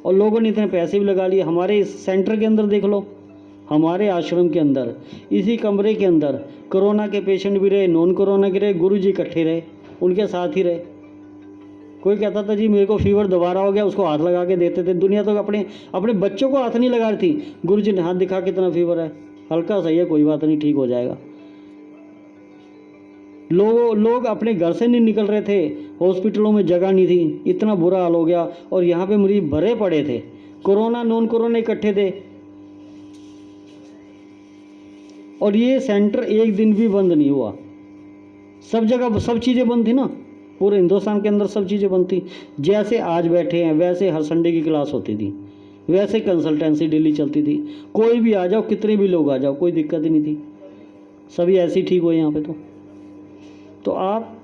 S1: और लोगों ने इतने पैसे भी लगा लिए। हमारे इस सेंटर के अंदर देख लो, हमारे आश्रम के अंदर, इसी कमरे के अंदर कोरोना के पेशेंट भी रहे, नॉन कोरोना के रहे, गुरु जी इकट्ठे रहे, उनके साथ ही रहे। कोई कहता था जी मेरे को फीवर दोबारा हो गया, उसको हाथ लगा के देते थे। दुनिया तो अपने अपने बच्चों को हाथ नहीं लगा रही थी, गुरु जी ने हाथ दिखा कितना फीवर है, हल्का सही है, कोई बात नहीं, ठीक हो जाएगा। लोग अपने घर से नहीं निकल रहे थे, हॉस्पिटलों में जगह नहीं थी, इतना बुरा हाल हो गया, और यहाँ पे मरीज भरे पड़े थे, कोरोना नॉन कोरोना इकट्ठे थे। और ये सेंटर एक दिन भी बंद नहीं हुआ, सब जगह सब चीज़ें बंद थी ना, पूरे हिंदुस्तान के अंदर सब चीज़ें बंद थी। जैसे आज बैठे हैं वैसे हर संडे की क्लास होती थी, वैसे कंसल्टेंसी डेली चलती थी, कोई भी आ जाओ, कितने भी लोग आ जाओ, कोई दिक्कत ही नहीं थी, सभी ऐसे ही ठीक हुए यहाँ पे। तो आप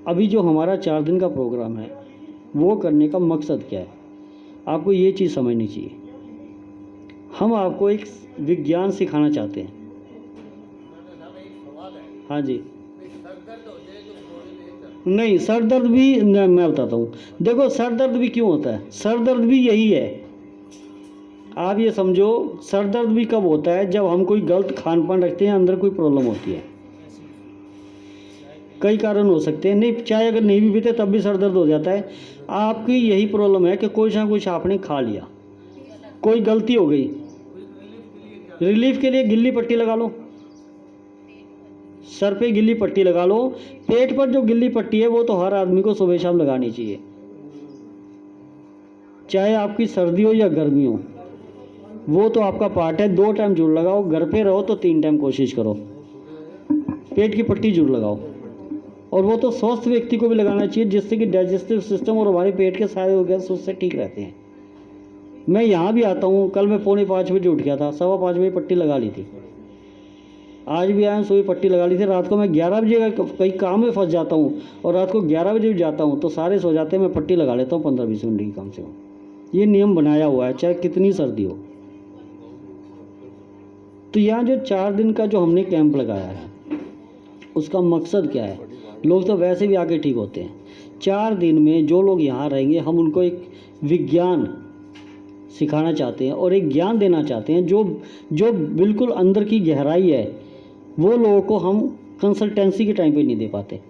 S1: अभी जो हमारा 4 दिन का प्रोग्राम है वो करने का मकसद क्या है, आपको ये चीज़ समझनी चाहिए। हम आपको एक विज्ञान सिखाना चाहते हैं। हाँ जी, नहीं सर दर्द भी मैं बताता हूँ। देखो सर दर्द भी क्यों होता है, सर दर्द भी यही है, आप ये समझो, सर दर्द भी कब होता है जब हम कोई गलत खान पान रखते हैं, अंदर कोई प्रॉब्लम होती है। कई कारण हो सकते हैं, नहीं चाय अगर नहीं भी पीते तब भी सर दर्द हो जाता है। आपकी यही प्रॉब्लम है कि कुछ ना कुछ आपने खा लिया, कोई गलती हो गई। रिलीफ के लिए गिल्ली पट्टी लगा लो, सर पे गिल्ली पट्टी लगा लो। पेट पर जो गिल्ली पट्टी है वो तो हर आदमी को सुबह शाम लगानी चाहिए, चाहे आपकी सर्दी हो या गर्मी हो, वो तो आपका पार्ट है। 2 टाइम जरूर लगाओ, घर पे रहो तो 3 टाइम कोशिश करो, पेट की पट्टी जरूर लगाओ। और वो तो स्वस्थ व्यक्ति को भी लगाना चाहिए, जिससे कि डाइजेस्टिव सिस्टम और हमारे पेट के सारे ऑर्गन्स उससे ठीक रहते हैं। मैं यहाँ भी आता हूँ, कल मैं 4:45 बजे उठ गया था, 5:15 बजे पट्टी लगा ली थी। आज भी आया सुबह पट्टी लगा ली थी। रात को मैं 11 बजे कहीं काम में फंस जाता हूँ और रात को 11 बजे भी जाता हूँ तो सारे सो जाते हैं, मैं पट्टी लगा लेता हूँ 15-20 मिनट की कम से कम। ये नियम बनाया हुआ है, चाहे कितनी सर्दी हो। तो यहाँ जो 4 दिन का जो हमने कैंप लगाया है उसका मकसद क्या है, लोग तो वैसे भी आके ठीक होते हैं। 4 दिन में जो लोग यहाँ रहेंगे हम उनको एक विज्ञान सिखाना चाहते हैं और एक ज्ञान देना चाहते हैं जो बिल्कुल अंदर की गहराई है, वो लोगों को हम कंसल्टेंसी के टाइम पे नहीं दे पाते।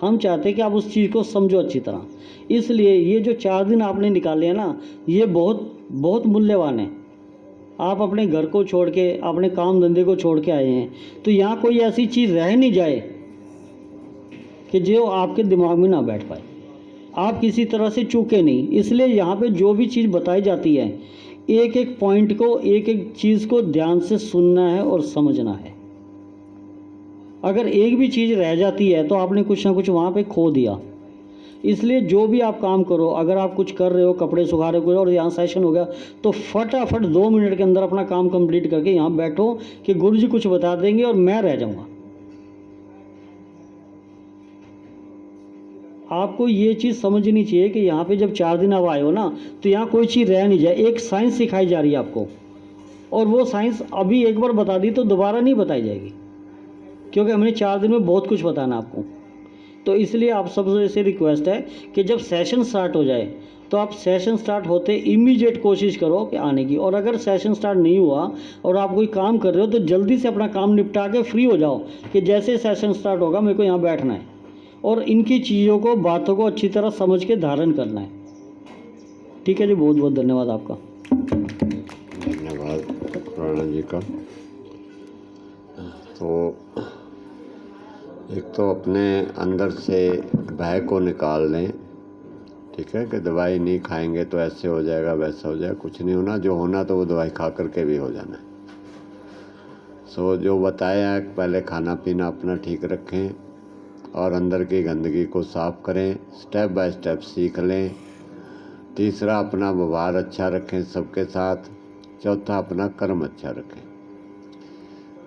S1: हम चाहते हैं कि आप उस चीज़ को समझो अच्छी तरह। इसलिए ये जो 4 दिन आपने निकाले हैं ना, ये बहुत बहुत मूल्यवान है। आप अपने घर को छोड़ के, अपने काम धंधे को छोड़ के आए हैं, तो यहाँ कोई ऐसी चीज़ रह नहीं जाए कि जो आपके दिमाग में ना बैठ पाए, आप किसी तरह से चूके नहीं। इसलिए यहाँ पे जो भी चीज़ बताई जाती है, एक एक पॉइंट को, एक एक चीज़ को ध्यान से सुनना है और समझना है। अगर एक भी चीज़ रह जाती है तो आपने कुछ ना कुछ वहाँ पे खो दिया। इसलिए जो भी आप काम करो, अगर आप कुछ कर रहे हो, कपड़े सुखा रहे हो और यहाँ सेशन हो गया, तो फटाफट 2 मिनट के अंदर अपना काम कंप्लीट करके यहाँ बैठो कि गुरु जी कुछ बता देंगे और मैं रह जाऊँगा। आपको ये चीज़ समझनी चाहिए कि यहाँ पे जब 4 दिन आप आए हो ना, तो यहाँ कोई चीज़ रह नहीं जाए। एक साइंस सिखाई जा रही है आपको, और वो साइंस अभी एक बार बता दी तो दोबारा नहीं बताई जाएगी, क्योंकि हमने 4 दिन में बहुत कुछ बताना आपको। तो इसलिए आप सबसे ऐसे रिक्वेस्ट है कि जब सेशन स्टार्ट हो जाए तो आप सेशन स्टार्ट होते इमीडिएट कोशिश करो कि आने की। और अगर सेशन स्टार्ट नहीं हुआ और आप कोई काम कर रहे हो तो जल्दी से अपना काम निपटा के फ्री हो जाओ कि जैसे सेशन स्टार्ट होगा मेरे को यहाँ बैठना है और इनकी चीज़ों को, बातों को अच्छी तरह समझ के धारण करना है। ठीक है जी, बहुत बहुत धन्यवाद आपका।
S4: धन्यवाद राणा जी का। तो एक तो अपने अंदर से भय को निकाल लें, ठीक है, कि दवाई नहीं खाएंगे तो ऐसे हो जाएगा, वैसा हो जाएगा। कुछ नहीं होना, जो होना तो वो दवाई खा करके भी हो जाना है। सो जो बताया है, पहले खाना पीना अपना ठीक रखें और अंदर की गंदगी को साफ़ करें, स्टेप बाय स्टेप सीख लें। तीसरा, अपना व्यवहार अच्छा रखें सबके साथ। चौथा, अपना कर्म अच्छा रखें।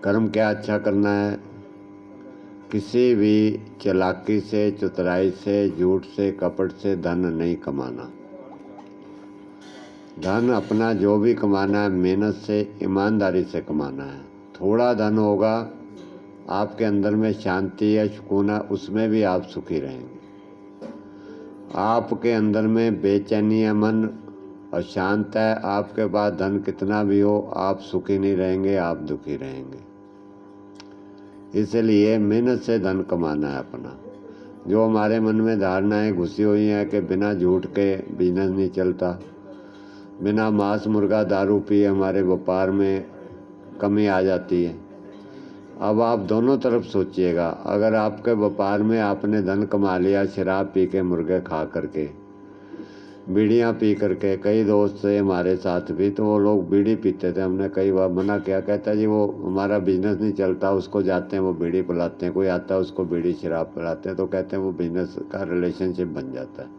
S4: कर्म क्या अच्छा करना है? किसी भी चालाकी से, चतुराई से, झूठ से, कपट से धन नहीं कमाना। धन अपना जो भी कमाना है मेहनत से, ईमानदारी से कमाना है। थोड़ा धन होगा आपके अंदर में शांति है, सुकून है, उसमें भी आप सुखी रहेंगे। आपके अंदर में बेचैनी है, मन अशांत है, आपके पास धन कितना भी हो, आप सुखी नहीं रहेंगे, आप दुखी रहेंगे। इसलिए मेहनत से धन कमाना है अपना। जो हमारे मन में धारणाएं घुसी हुई हैं कि बिना झूठ के बिजनेस नहीं चलता, बिना मांस मुर्गा दारू पिए हमारे व्यापार में कमी आ जाती है। अब आप दोनों तरफ सोचिएगा। अगर आपके व्यापार में आपने धन कमा लिया शराब पी के, मुर्गे खा करके, बीड़ियाँ पी करके, कई दोस्त थे हमारे साथ भी, तो वो लोग बीड़ी पीते थे। हमने कई बार मना किया, कहता जी वो हमारा बिजनेस नहीं चलता, उसको जाते हैं वो बीड़ी पिलाते हैं, कोई आता है उसको बीड़ी शराब पिलाते हैं, तो कहते हैं वो बिजनेस का रिलेशनशिप बन जाता है।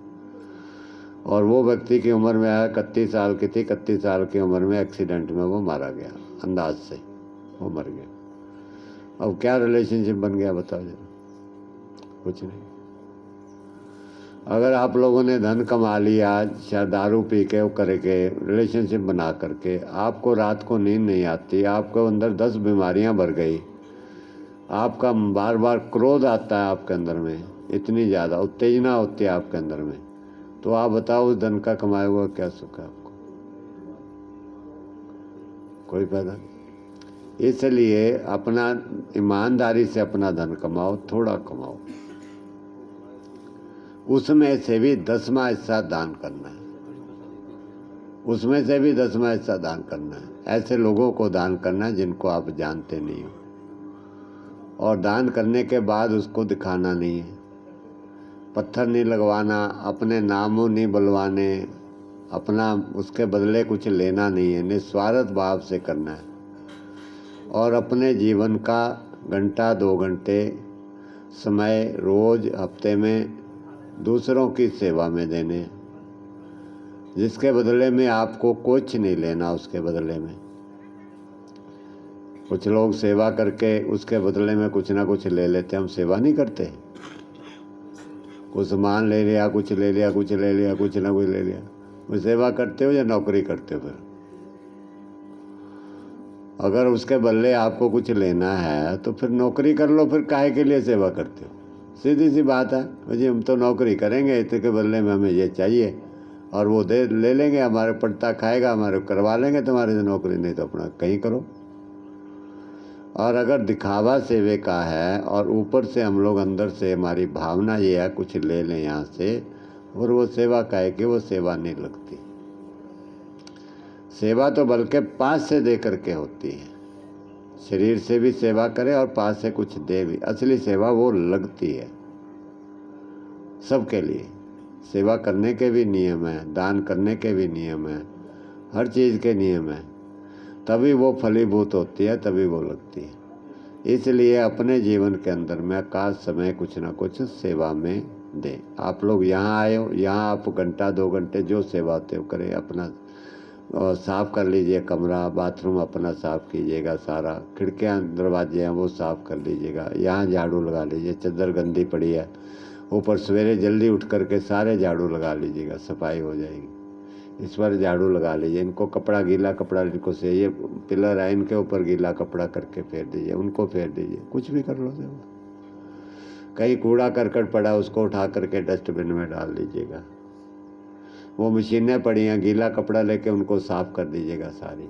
S4: और वो व्यक्ति की उम्र में 31 साल की थी, 31 साल की उम्र में एक्सीडेंट में वो मारा गया, अंदाज से वो मर गया। अब क्या रिलेशनशिप बन गया बताओ जरा? कुछ नहीं। अगर आप लोगों ने धन कमा लिया शायद दारू पी के वो करके रिलेशनशिप बना करके, आपको रात को नींद नहीं आती, आपको अंदर 10 बीमारियां भर गई, आपका बार बार क्रोध आता है आपके अंदर में, इतनी ज़्यादा उत्तेजना होती है आपके अंदर में, तो आप बताओ उस धन का कमाया हुआ क्या सुख है आपको? कोई फायदा नहीं। इसलिए अपना ईमानदारी से अपना धन कमाओ, थोड़ा कमाओ, उसमें से भी 10वां हिस्सा दान करना है, उसमें से भी 10वां हिस्सा दान करना है। ऐसे लोगों को दान करना है जिनको आप जानते नहीं हो, और दान करने के बाद उसको दिखाना नहीं है, पत्थर नहीं लगवाना, अपने नामों नहीं बुलवाने, अपना उसके बदले कुछ लेना नहीं है, निस्वार्थ भाव से करना है। और अपने जीवन का घंटा 2 घंटे समय रोज हफ्ते में दूसरों की सेवा में देने, जिसके बदले में आपको कुछ नहीं लेना। उसके बदले में कुछ लोग सेवा करके उसके बदले में कुछ ना कुछ ले लेते, हम सेवा नहीं करते। कुछ सामान ले लिया, कुछ ले लिया, कुछ ले लिया, कुछ ना कुछ ले लिया, वो सेवा करते हो या नौकरी करते हो? फिर अगर उसके बदले आपको कुछ लेना है तो फिर नौकरी कर लो, फिर काहे के लिए सेवा करते हो? सीधी सी बात है, जी हम तो नौकरी करेंगे, इसके बदले में हमें ये चाहिए, और वो ले लेंगे, हमारे पड़ता खाएगा, हमारे करवा लेंगे तुम्हारे से नौकरी, नहीं तो अपना कहीं करो। और अगर दिखावा सेवे का है और ऊपर से हम लोग अंदर से हमारी भावना ये है कुछ ले लें यहाँ से, और वो सेवा काहे कि वो सेवा नहीं लगती। सेवा तो बल्कि पास से दे करके होती है, शरीर से भी सेवा करे और पास से कुछ दे भी। असली सेवा वो लगती है। सबके लिए सेवा करने के भी नियम हैं, दान करने के भी नियम हैं, हर चीज़ के नियम हैं, तभी वो फलीभूत होती है, तभी वो लगती है। इसलिए अपने जीवन के अंदर में आकाश समय कुछ ना कुछ सेवा में दें। आप लोग यहाँ आए हो, यहाँ आप घंटा 2 घंटे जो सेवा होते हो करें। अपना साफ़ कर लीजिए कमरा, बाथरूम अपना साफ़ कीजिएगा, सारा खिड़कियाँ दरवाजे हैं वो साफ़ कर लीजिएगा, यहाँ झाड़ू लगा लीजिए, चादर गंदी पड़ी है ऊपर सवेरे जल्दी उठ करके सारे झाड़ू लगा लीजिएगा, सफाई हो जाएगी। इस पर झाड़ू लगा लीजिए, इनको कपड़ा गीला कपड़ा इनको से ये पिलर है इनके ऊपर गीला कपड़ा करके फेर दीजिए, उनको फेर दीजिए, कुछ भी कर लो सेवा। कहीं कूड़ा करकट पड़ा उसको उठा करके डस्टबिन में डाल दीजिएगा। वो मशीनें पड़ी हैं, गीला कपड़ा लेके उनको साफ़ कर दीजिएगा सारी।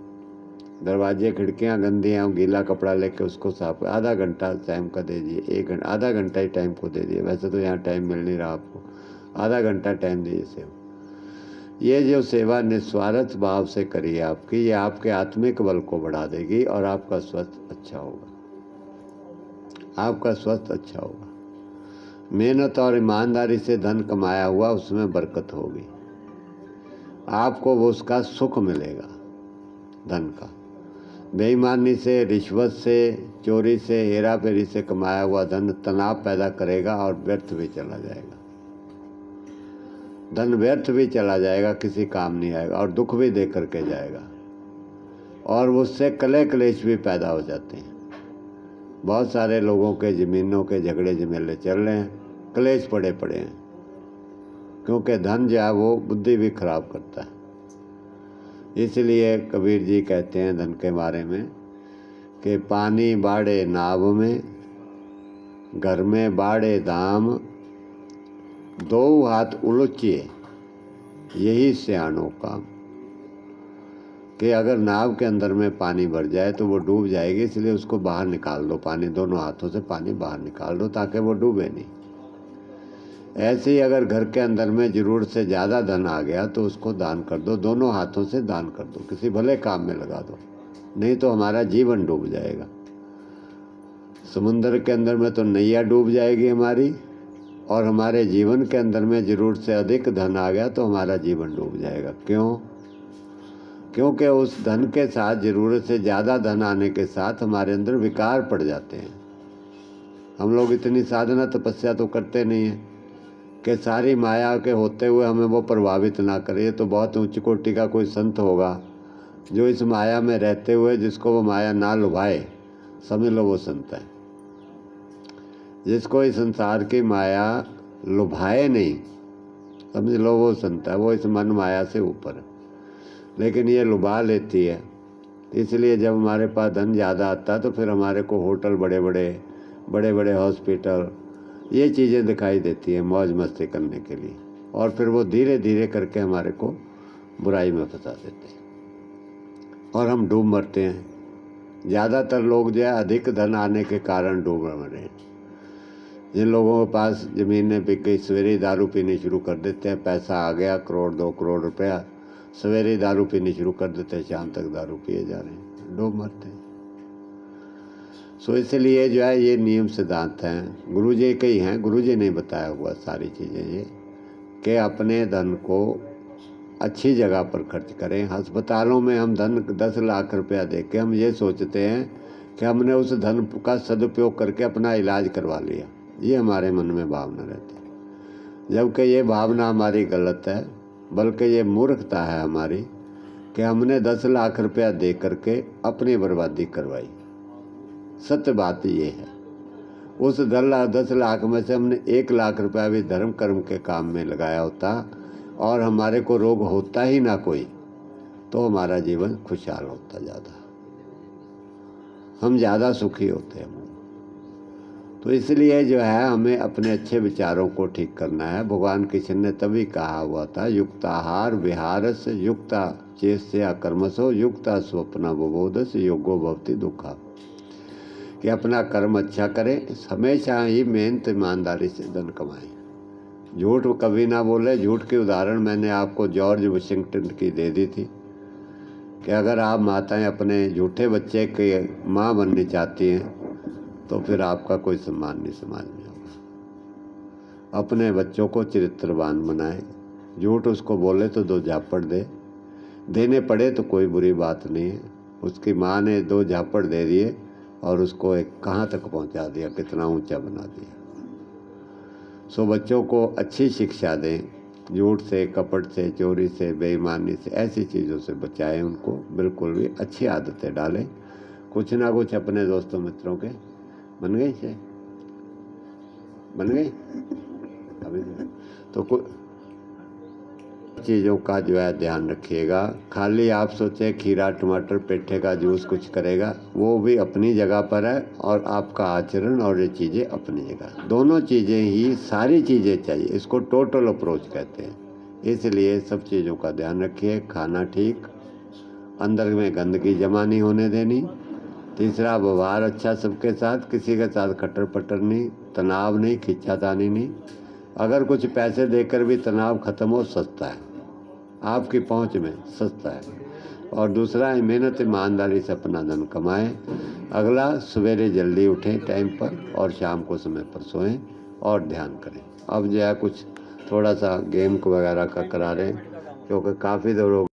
S4: दरवाजे खिड़कियाँ गंदी हैं, गीला कपड़ा लेके उसको साफ, आधा घंटा टाइम का दे दिए, 1 घंटा आधा घंटा ही टाइम को दे दिए। वैसे तो यहाँ टाइम मिल नहीं रहा आपको, आधा घंटा टाइम दीजिए सेवा। ये जो सेवा निस्वार्थ भाव से करिए आपकी, ये आपके आत्मिक बल को बढ़ा देगी और आपका स्वास्थ्य अच्छा होगा, आपका स्वास्थ्य अच्छा होगा। मेहनत और ईमानदारी से धन कमाया हुआ उसमें बरकत होगी, आपको वो उसका सुख मिलेगा धन का। बेईमानी से, रिश्वत से, चोरी से, हेरा फेरी से कमाया हुआ धन तनाव पैदा करेगा और व्यर्थ भी चला जाएगा। धन व्यर्थ भी चला जाएगा, किसी काम नहीं आएगा और दुख भी दे करके जाएगा, और उससे कलह क्लेश भी पैदा हो जाते हैं। बहुत सारे लोगों के ज़मीनों के झगड़े झमेले चल रहे हैं, क्लेश पड़े हैं, क्योंकि धन जो है वो बुद्धि भी खराब करता है। इसलिए कबीर जी कहते हैं धन के बारे में कि पानी बाढ़े नाव में, घर में बाड़े दाम, दो हाथ उलझिए यही सियाणों काम। कि अगर नाव के अंदर में पानी भर जाए तो वो डूब जाएगी, इसलिए उसको बाहर निकाल दो, पानी दोनों हाथों से पानी बाहर निकाल दो ताकि वो डूबे नहीं। ऐसे ही अगर घर के अंदर में ज़रूरत से ज़्यादा धन आ गया तो उसको दान कर दो, दोनों हाथों से दान कर दो, किसी भले काम में लगा दो, नहीं तो हमारा जीवन डूब जाएगा। समुद्र के अंदर में तो नैया डूब जाएगी हमारी, और हमारे जीवन के अंदर में ज़रूरत से अधिक धन आ गया तो हमारा जीवन डूब जाएगा। क्यों? क्योंकि उस धन के साथ, ज़रूरत से ज़्यादा धन आने के साथ हमारे अंदर विकार पड़ जाते हैं। हम लोग इतनी साधना तपस्या तो करते नहीं हैं कि सारी माया के होते हुए हमें वो प्रभावित ना करे। तो बहुत उच्च कोटि का कोई संत होगा जो इस माया में रहते हुए जिसको वो माया ना लुभाए, समझ लो वो संत है। जिसको इस संसार की माया लुभाए नहीं, समझ लो वो संत है। वो इस मन माया से ऊपर है, लेकिन ये लुभा लेती है। इसलिए जब हमारे पास धन ज़्यादा आता है तो फिर हमारे को होटल, बड़े बड़े हॉस्पिटल, ये चीज़ें दिखाई देती हैं मौज मस्ती करने के लिए, और फिर वो धीरे धीरे करके हमारे को बुराई में फंसा देते हैं और हम डूब मरते हैं। ज़्यादातर लोग जो है अधिक धन आने के कारण डूब मरे हैं। जिन लोगों के पास ज़मीनें बिक गई, सवेरे ही दारू पीनी शुरू कर देते हैं। पैसा आ गया, 1-2 करोड़ रुपया, सवेरे ही दारू पीनी शुरू कर देते हैं, शाम तक दारू पिए जा रहे हैं, डूब मरते हैं। सो इसलिए जो है ये नियम सिद्धांत हैं, गुरु जी के ही हैं, गुरु जी ने बताया हुआ सारी चीज़ें ये, कि अपने धन को अच्छी जगह पर खर्च करें। अस्पतालों में हम धन 10 लाख रुपया दे के हम ये सोचते हैं कि हमने उस धन का सदुपयोग करके अपना इलाज करवा लिया, ये हमारे मन में भावना रहती है। जबकि ये भावना हमारी गलत है, बल्कि ये मूर्खता है हमारी कि हमने 10 लाख रुपया दे करके अपनी बर्बादी करवाई। सत्य बात ये है, उस 10 लाख में से हमने 1 लाख रुपया भी धर्म कर्म के काम में लगाया होता और हमारे को रोग होता ही ना कोई, तो हमारा जीवन खुशहाल होता ज़्यादा, हम ज़्यादा सुखी होते हैं। तो इसलिए जो है हमें अपने अच्छे विचारों को ठीक करना है। भगवान कृष्ण ने तभी कहा हुआ था, युक्ताहार विहारस युक्ता चेष्या कर्मसो युक्ता स्वप्न बोधस योगो भवति दुखा। कि अपना कर्म अच्छा करें, हमेशा ही मेहनत ईमानदारी से धन कमाएं, झूठ कभी ना बोले। झूठ के उदाहरण मैंने आपको जॉर्ज वाशिंगटन की दे दी थी कि अगर आप माताएं अपने झूठे बच्चे के माँ बननी चाहती हैं तो फिर आपका कोई सम्मान नहीं समाज में होगा। अपने बच्चों को चरित्रवान बनाएं, झूठ उसको बोले तो 2 झापड़ देने पड़े तो कोई बुरी बात नहीं है। उसकी माँ ने 2 झापड़ दे दिए और उसको एक कहाँ तक पहुँचा दिया, कितना ऊंचा बना दिया। सो बच्चों को अच्छी शिक्षा दें, झूठ से, कपट से, चोरी से, बेईमानी से, ऐसी चीज़ों से बचाएं उनको। बिल्कुल भी अच्छी आदतें डालें। कुछ ना कुछ अपने दोस्तों मित्रों के बन गई से बन गई अभी तो कुछ चीज़ों का जो है ध्यान रखिएगा। खाली आप सोचें खीरा टमाटर पेठे का जूस कुछ करेगा, वो भी अपनी जगह पर है, और आपका आचरण और ये चीज़ें अपनी जगह, दोनों चीज़ें ही, सारी चीज़ें चाहिए। इसको टोटल अप्रोच कहते हैं। इसलिए सब चीज़ों का ध्यान रखिए। खाना ठीक, अंदर में गंदगी जमा नहीं होने देनी। तीसरा, व्यवहार अच्छा सबके साथ, किसी के साथ खट्टर पट्टर नहीं, तनाव नहीं, खींचातानी नहीं। अगर कुछ पैसे देकर भी तनाव ख़त्म हो, सस्ता है, आपकी पहुंच में सस्ता है। और दूसरा, मेहनत ईमानदारी से अपना धन कमाएं। अगला, सवेरे जल्दी उठें टाइम पर और शाम को समय पर सोएं और ध्यान करें। अब जो है कुछ थोड़ा सा गेम वगैरह का करा रहे हैं, क्योंकि काफ़ी देर